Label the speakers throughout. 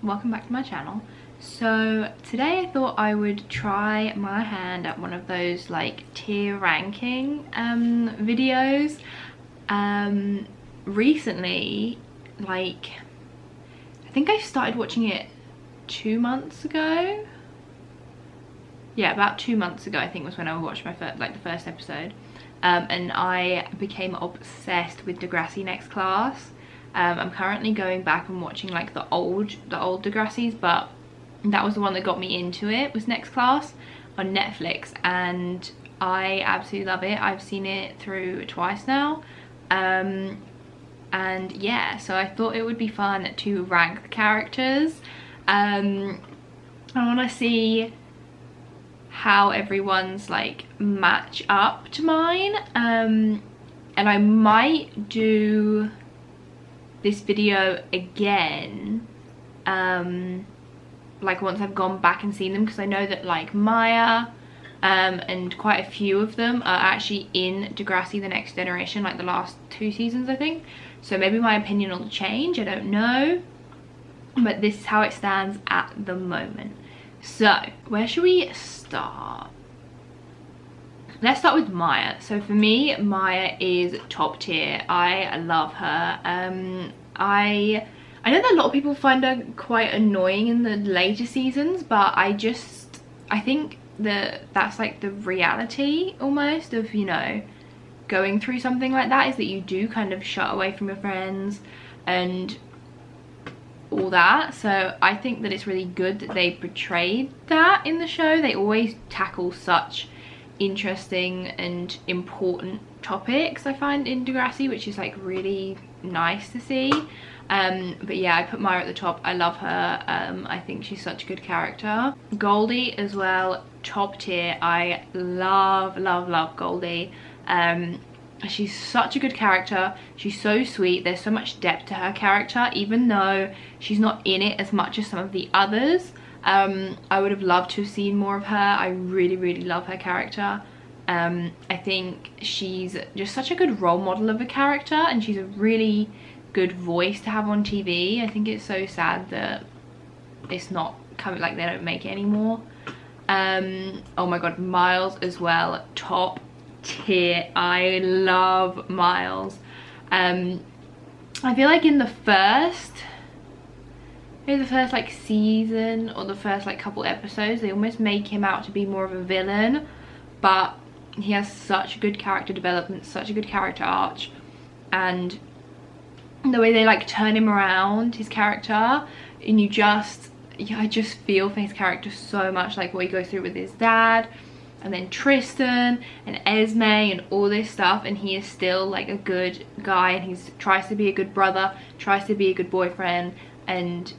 Speaker 1: welcome back to my channel. So today I thought I would try my hand at one of those like tier ranking videos. Recently, like I think I started watching it 2 months ago. Yeah, about 2 months ago I think was when I watched my the first episode, and I became obsessed with Degrassi Next Class. I'm currently going back and watching like the old Degrassis, but that was the one that got me into it, was Next Class on Netflix, and I absolutely love it. I've seen it through twice now, and yeah, so I thought it would be fun to rank the characters. I want to see how everyone's like match up to mine, and I might do this video again like once I've gone back and seen them, because I know that like Maya and quite a few of them are actually in Degrassi The Next Generation, like the last 2 seasons I think, so maybe my opinion will change, I don't know, but this is how it stands at the moment. So where should we start? Let's start with Maya. So for me, Maya is top tier. I love her. I know that a lot of people find her quite annoying in the later seasons, but I think that's like the reality almost of, you know, going through something like that, is that you do kind of shut away from your friends and all that. So I think that it's really good that they portrayed that in the show. They always tackle such interesting and important topics, I find, in Degrassi, which is like really nice to see. But yeah, I put Maya at the top. I love her. I think she's such a good character. Goldie as well, top tier. I love Goldie. She's such a good character. She's so sweet. There's so much depth to her character, even though she's not in it as much as some of the others. I would have loved to have seen more of her. I really love her character. I think she's just such a good role model of a character, and she's a really good voice to have on TV. I think it's so sad that it's not coming, like they don't make it anymore. Oh my god, Miles as well, top tier. I love Miles. I feel like in the first like season, or the first like couple episodes, they almost make him out to be more of a villain, but he has such good character development, such a good character arc, and the way they like turn him around, his character, and I just feel for his character so much, like what he goes through with his dad, and then Tristan and Esme and all this stuff, and he is still like a good guy, and he tries to be a good brother, tries to be a good boyfriend, and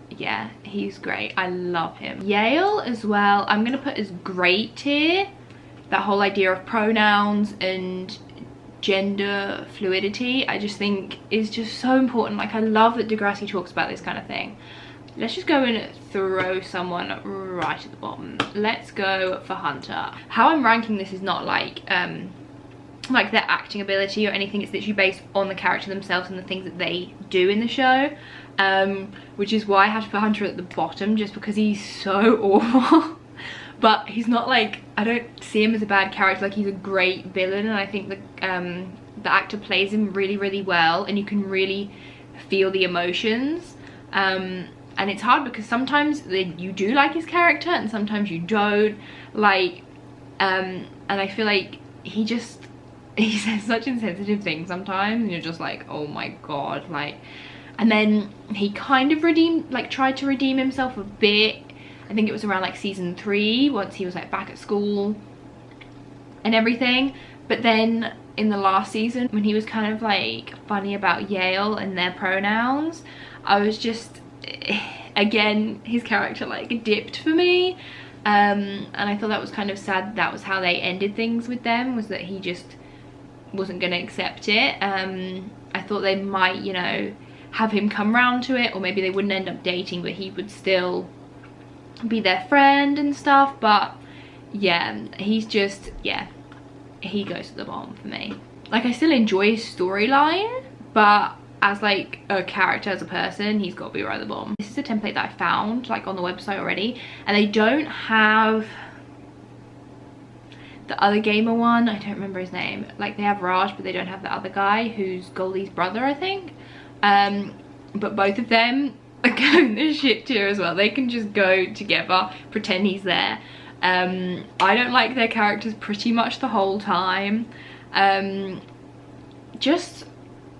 Speaker 1: yeah, he's great. I love him. Yale as well, I'm gonna put as great tier. That whole idea of pronouns and gender fluidity, I just think is just so important. Like I love that Degrassi talks about this kind of thing. Let's just go and throw someone right at the bottom. Let's go for Hunter. How I'm ranking this is not like their acting ability or anything. It's literally based on the character themselves and the things that they do in the show, which is why I have to put Hunter at the bottom, just because he's so awful. But he's not like, I don't see him as a bad character. Like, he's a great villain, and I think the actor plays him really well, and you can really feel the emotions. And it's hard because sometimes you do like his character and sometimes you don't, like, and I feel like he says such insensitive things sometimes, and you're just like, oh my god, like. And then he kind of tried to redeem himself a bit. I think it was around like season 3, once he was like back at school and everything. But then in the last season, when he was kind of like funny about Yale and their pronouns, I was just, again, his character like dipped for me. And I thought that was kind of sad. That was how they ended things with them, was that he just wasn't going to accept it. I thought they might, you know, have him come round to it, or maybe they wouldn't end up dating, but he would still be their friend and stuff. But yeah, he's just, yeah, he goes to the bottom for me. Like, I still enjoy his storyline, but as like a character, as a person, he's got to be right at the bottom. This is a template that I found like on the website already, and they don't have the other gamer one. I don't remember his name. Like they have Raj, but they don't have the other guy who's Goldie's brother, I think. But both of them are going the shit tier as well. They can just go together, pretend he's there. I don't like their characters pretty much the whole time. Just,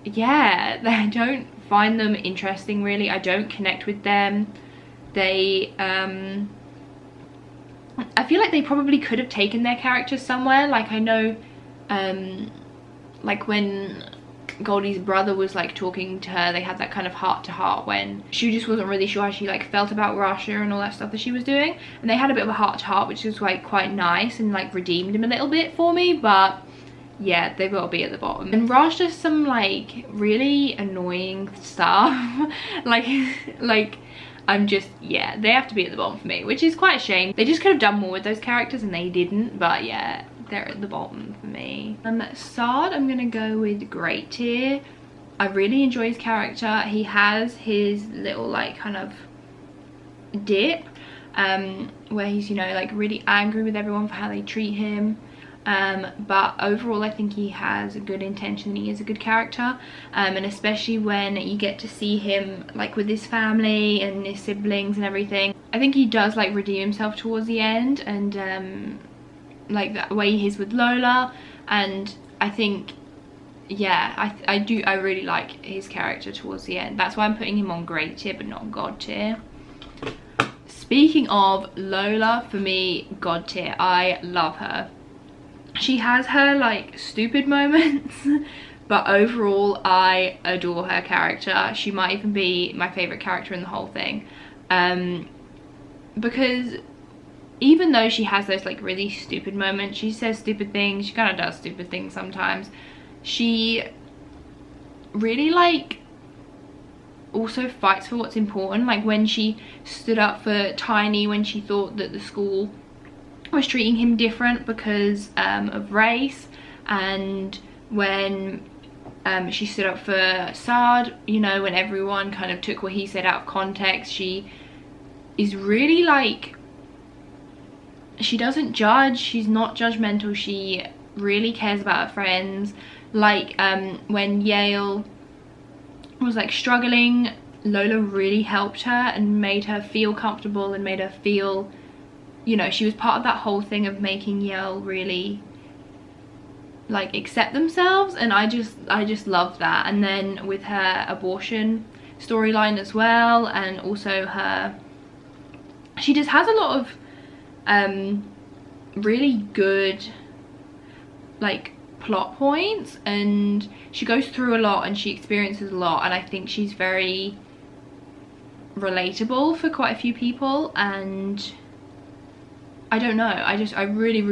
Speaker 1: yeah, I don't find them interesting really. I don't connect with them. They, I feel like they probably could have taken their characters somewhere. Like I know, like when Goldie's brother was like talking to her, they had that kind of heart to heart when she just wasn't really sure how she like felt about Rasha and all that stuff that she was doing, and they had a bit of a heart to heart, which was like quite nice and like redeemed him a little bit for me. But yeah, they've got to be at the bottom. And Raj does some like really annoying stuff. like I'm just, yeah, they have to be at the bottom for me, which is quite a shame. They just could have done more with those characters and they didn't, but yeah, they're at the bottom for me. Saad, I'm gonna go with great tier. I really enjoy his character. He has his little like kind of dip where he's, you know, like really angry with everyone for how they treat him. But overall I think he has a good intention and he is a good character, and especially when you get to see him like with his family and his siblings and everything. I think he does like redeem himself towards the end, and like the way he is with Lola, and I think, yeah, I really like his character towards the end. That's why I'm putting him on great tier but not god tier. Speaking of Lola, for me, god tier. I love her. She has her like stupid moments, but overall I adore her character. She might even be my favorite character in the whole thing, because even though she has those like really stupid moments, she says stupid things, she kind of does stupid things sometimes, she really like also fights for what's important. Like when she stood up for Tiny when she thought that the school was treating him different because of race, and when she stood up for Saad, you know, when everyone kind of took what he said out of context. She is really like, she doesn't judge, she's not judgmental, she really cares about her friends. Like when Yale was like struggling, Lola really helped her and made her feel comfortable and made her feel, you know, she was part of that whole thing of making Yale really like accept themselves, and I just love that. And then with her abortion storyline as well, and also her, she just has a lot of really good like plot points, and she goes through a lot and she experiences a lot, and I think she's very relatable for quite a few people. And I don't know, I really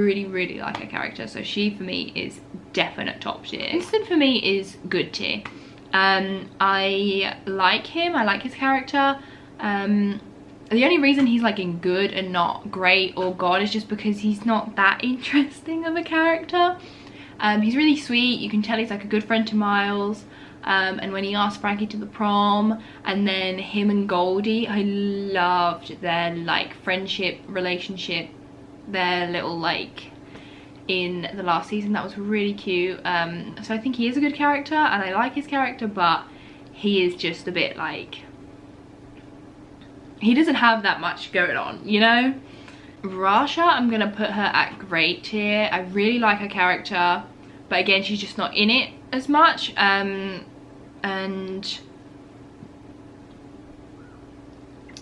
Speaker 1: like her character, so she for me is definite top tier. Tristan for me is good tier. I like him, I like his character. The only reason he's like in good and not great or god is just because he's not that interesting of a character. He's really sweet, you can tell he's like a good friend to Miles. And when he asked Frankie to the prom, and then him and Goldie, I loved their like friendship, relationship, their little like in the last season. That was really cute. So I think he is a good character and I like his character, but he is just a bit like, he doesn't have that much going on, you know. Rasha, I'm gonna put her at great tier. I really like her character, but again, she's just not in it as much. And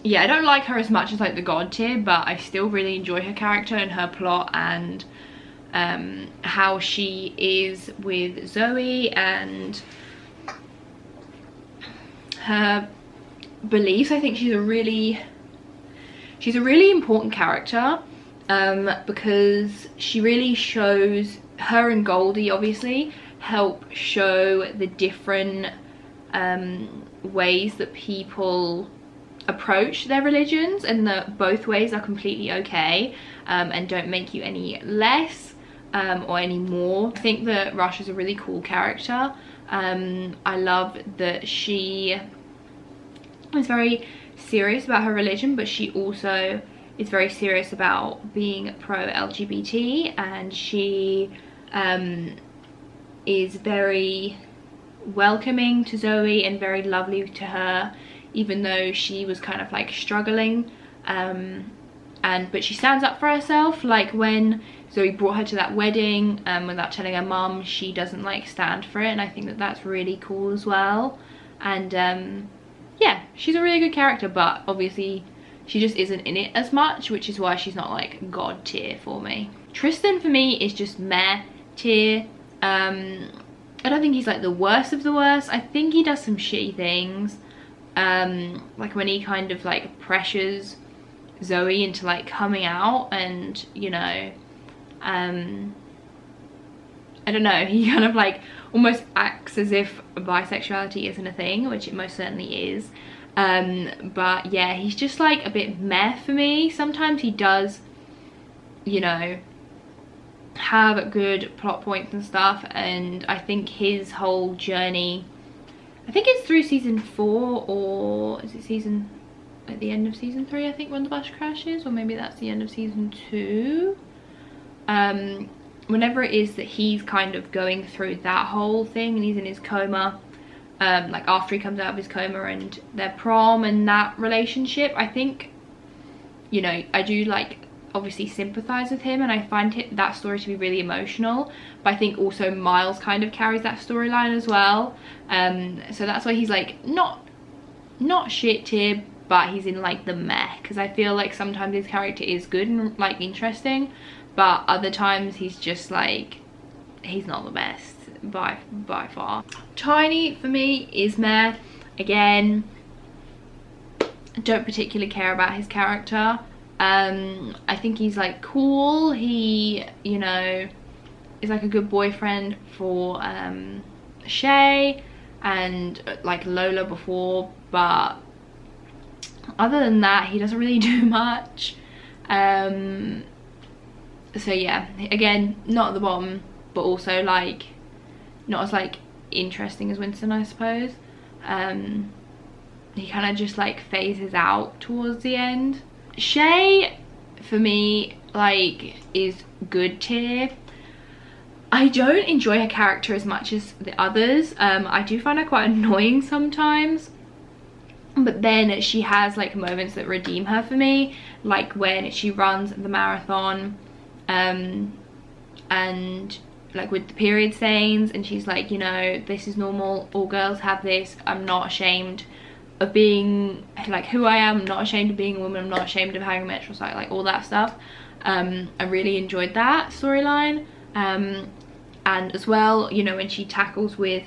Speaker 1: yeah, I don't like her as much as like the god tier, but I still really enjoy her character and her plot, and how she is with Zoe and her beliefs. I think she's a really important character, because she really shows, her and Goldie obviously help show the different ways that people approach their religions, and that both ways are completely okay, and don't make you any less or any more. I think that Rush is a really cool character, I love that she is very serious about her religion, but she also is very serious about being pro-LGBT, and she is very welcoming to Zoe and very lovely to her, even though she was kind of like struggling, but she stands up for herself. Like when Zoe brought her to that wedding without telling her mum, she doesn't like stand for it, and I think that that's really cool as well. And yeah, she's a really good character, but obviously she just isn't in it as much, which is why she's not like god tier for me. Tristan for me is just meh tier. I don't think he's like the worst of the worst. I think he does some shitty things, like when he kind of like pressures Zoe into like coming out, and you know, I don't know, he kind of like almost acts as if bisexuality isn't a thing, which it most certainly is. But yeah, he's just like a bit meh for me. Sometimes he does, you know, have good plot points and stuff, and I think his whole journey, I think it's through season 4, or is it at the end of season 3, I think, when the bus crashes, or maybe that's the end of season 2. Whenever it is that he's kind of going through that whole thing and he's in his coma, like after he comes out of his coma, and their prom and that relationship, I think, you know, I do like obviously sympathize with him, and I find that story to be really emotional, but I think also Miles kind of carries that storyline as well. So that's why he's like not shit tier, but he's in like the meh, because I feel like sometimes his character is good and like interesting, but other times he's just like, he's not the best by far. Tiny for me is meh. Again, don't particularly care about his character. I think he's like cool. He, you know, is like a good boyfriend for Shay and like Lola before, but other than that he doesn't really do much. So yeah, again, not at the bottom, but also like not as like interesting as Winston, I suppose. He kind of just like phases out towards the end. Shay for me like is good tier. I don't enjoy her character as much as the others. I do find her quite annoying sometimes, but then she has like moments that redeem her for me, like when she runs the marathon and like with the period stains, and she's like, you know, this is normal, all girls have this, I'm not ashamed of being like who I am, I'm not ashamed of being a woman, I'm not ashamed of having a menstrual cycle, like all that stuff. I really enjoyed that storyline. And as well, you know, when she tackles with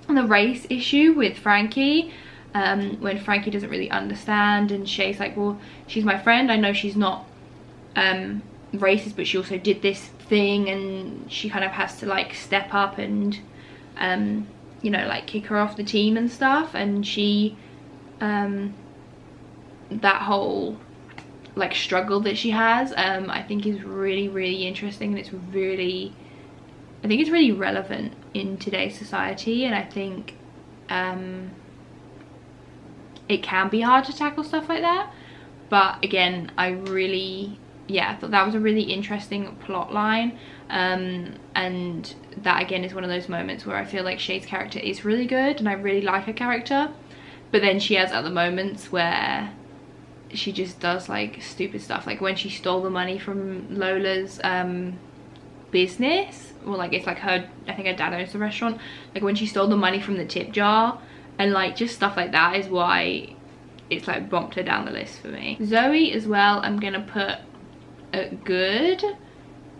Speaker 1: the race issue with Frankie, when Frankie doesn't really understand, and Shay's like, well, she's my friend, I know she's not racist, but she also did this thing, and she kind of has to like step up and you know, like kick her off the team and stuff. And she that whole like struggle that she has, I think is really interesting, and it's really, I think it's really relevant in today's society. And I think it can be hard to tackle stuff like that, but again, I really, yeah, I thought that was a really interesting plot line. And that again is one of those moments where I feel like Shay's character is really good and I really like her character, but then she has other moments where she just does like stupid stuff, like when she stole the money from Lola's business, or like it's like her, I think her dad owns the restaurant, like when she stole the money from the tip jar, and like just stuff like that is why it's like bumped her down the list for me. Zoe as well, I'm gonna put at good.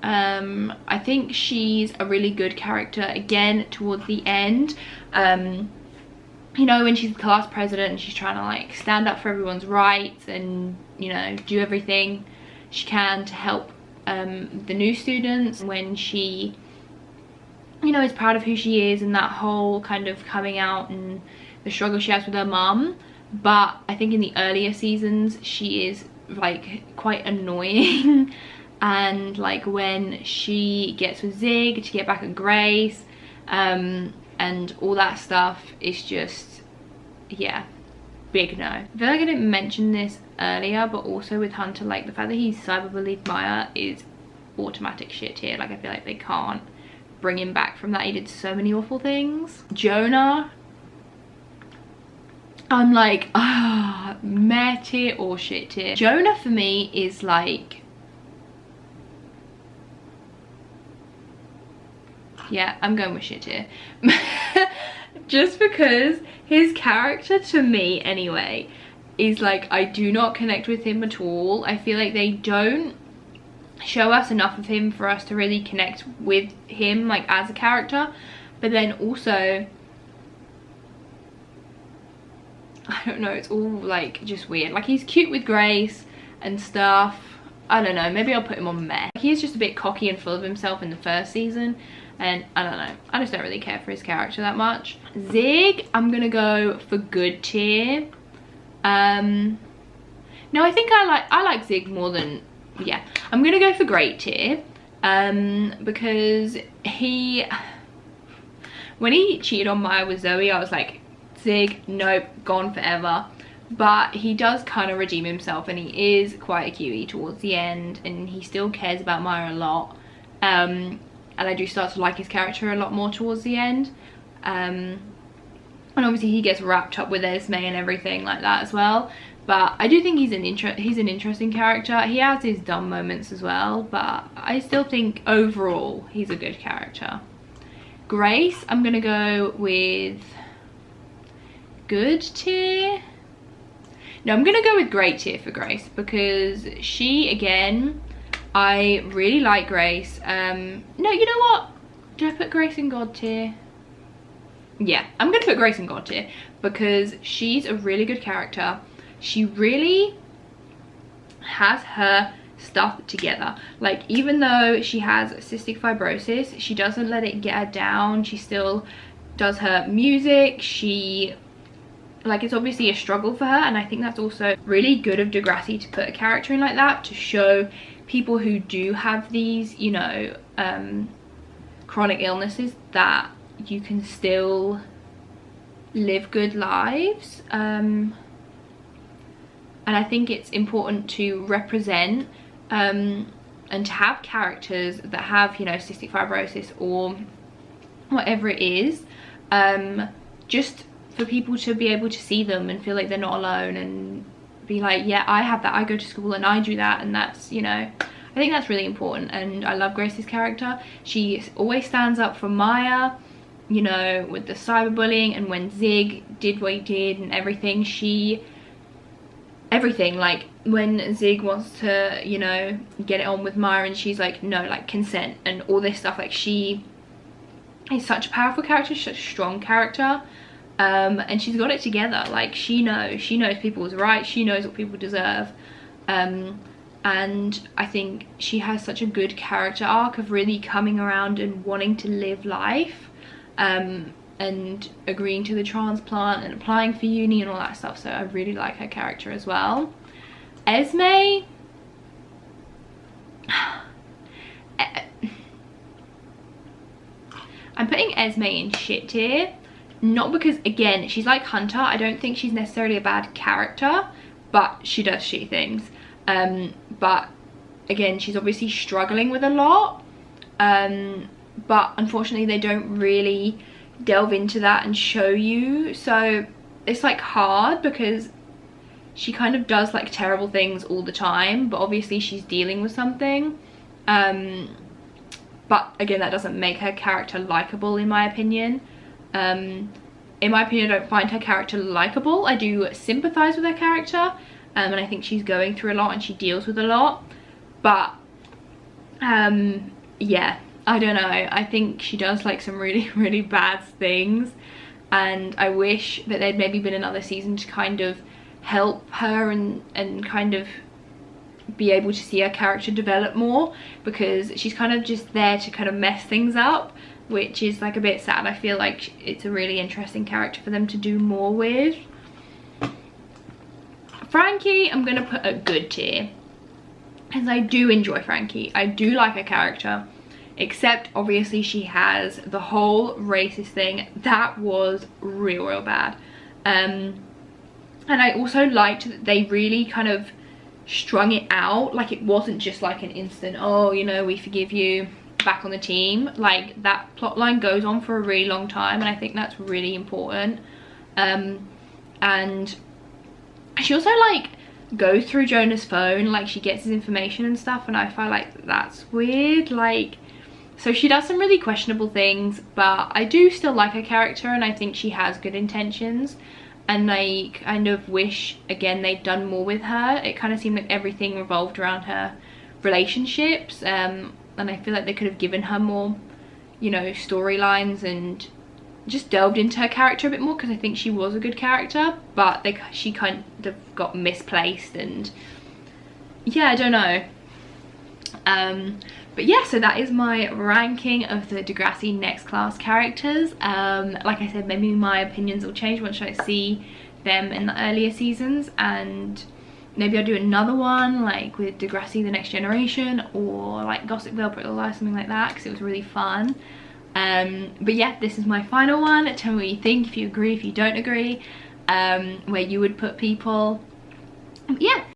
Speaker 1: I think she's a really good character again towards the end. You know, when she's the class president and she's trying to like stand up for everyone's rights and, you know, do everything she can to help the new students, when she, you know, is proud of who she is and that whole kind of coming out and the struggle she has with her mum. But I think in the earlier seasons she is like quite annoying and like when she gets with Zig to get back at Grace, and and all that stuff is just, yeah, big no. I feel like I didn't mention this earlier, but also with Hunter, like the fact that he's cyberbullied Maya is automatic shit here. Like I feel like they can't bring him back from that. He did so many awful things. Jonah, I'm like, meh tier or shit tier. Jonah for me is like, yeah, I'm going with shit tier. Just because his character, to me anyway, is like, I do not connect with him at all. I feel like they don't show us enough of him for us to really connect with him, like as a character. But then also, I don't know, it's all like just weird. Like he's cute with Grace and stuff. I don't know, maybe I'll put him on meh. He's just a bit cocky and full of himself in the first season, and I don't know, I just don't really care for his character that much. Zig, I'm gonna go for good tier. No, I think I like Zig more than, yeah, I'm gonna go for great tier, because when he cheated on Maya with Zoe, I was like, Zig, nope, gone forever. But he does kind of redeem himself, and he is quite a cutie towards the end, and he still cares about Maya a lot, and I do start to like his character a lot more towards the end, and obviously he gets wrapped up with Esme and everything like that as well. But I do think he's an interesting character. He has his dumb moments as well, but I still think overall he's a good character. Grace, I'm gonna go with good tier. No, I'm gonna go with great tier for Grace, because she, again, I really like Grace. No, you know what? Did I put Grace in God tier? Yeah, I'm gonna put Grace in God tier, because she's a really good character. She really has her stuff together. Like, even though she has cystic fibrosis, she doesn't let it get her down. She still does her music. She, like, it's obviously a struggle for her, and I think that's also really good of Degrassi to put a character in like that, to show people who do have these, you know, chronic illnesses, that you can still live good lives. And I think it's important to represent and to have characters that have, you know, cystic fibrosis or whatever it is, just for people to be able to see them and feel like they're not alone, and be like, yeah, I have that, I go to school and I do that, and that's, you know, I think that's really important. And I love Grace's character. She always stands up for Maya, you know, with the cyberbullying, and when Zig did what he did and everything, everything, like when Zig wants to, you know, get it on with Maya, and she's like, no, like consent and all this stuff, like she is such a powerful character, such a strong character, and she's got it together. Like she knows people's rights, she knows what people deserve, and I think she has such a good character arc of really coming around and wanting to live life, and agreeing to the transplant and applying for uni and all that stuff. So I really like her character as well. Esme, I'm putting Esme in shit tier, not because, again, she's like Hunter. I don't think she's necessarily a bad character, but she does shitty things. But again, she's obviously struggling with a lot, but unfortunately they don't really delve into that and show you, so it's like hard, because she kind of does like terrible things all the time, but obviously she's dealing with something, but again, that doesn't make her character likable, in my opinion. I don't find her character likable. I do sympathize with her character, and I think she's going through a lot and she deals with a lot, but yeah, I don't know, I think she does like some really bad things, and I wish that there'd maybe been another season to kind of help her and kind of be able to see her character develop more, because she's kind of just there to kind of mess things up, which is like a bit sad. I feel like it's a really interesting character for them to do more with. Frankie, I'm gonna put a good tier, because I do enjoy Frankie. I do like her character. except obviously she has the whole racist thing that was real bad. And I also liked that they really kind of strung it out, like it wasn't just like an instant, oh, you know, we forgive you, back on the team. Like that plot line goes on for a really long time, and I think that's really important. And she also like goes through Jonah's phone, like she gets his information and stuff, and I find like that's weird. Like, so she does some really questionable things, but I do still like her character, and I think she has good intentions, and I kind of wish again they'd done more with her. It kind of seemed like everything revolved around her relationships, and I feel like they could have given her more, you know, storylines and just delved into her character a bit more, because I think she was a good character, but she kind of got misplaced, and yeah, I don't know. But yeah, so that is my ranking of the Degrassi Next Class characters. Like I said, maybe my opinions will change once I see them in the earlier seasons, and maybe I'll do another one like with Degrassi The Next Generation, or like Gossip Girl, Pretty Little Lies, something like that, because it was really fun. But yeah, this is my final one. Tell me what you think, if you agree, if you don't agree, where you would put people. Yeah.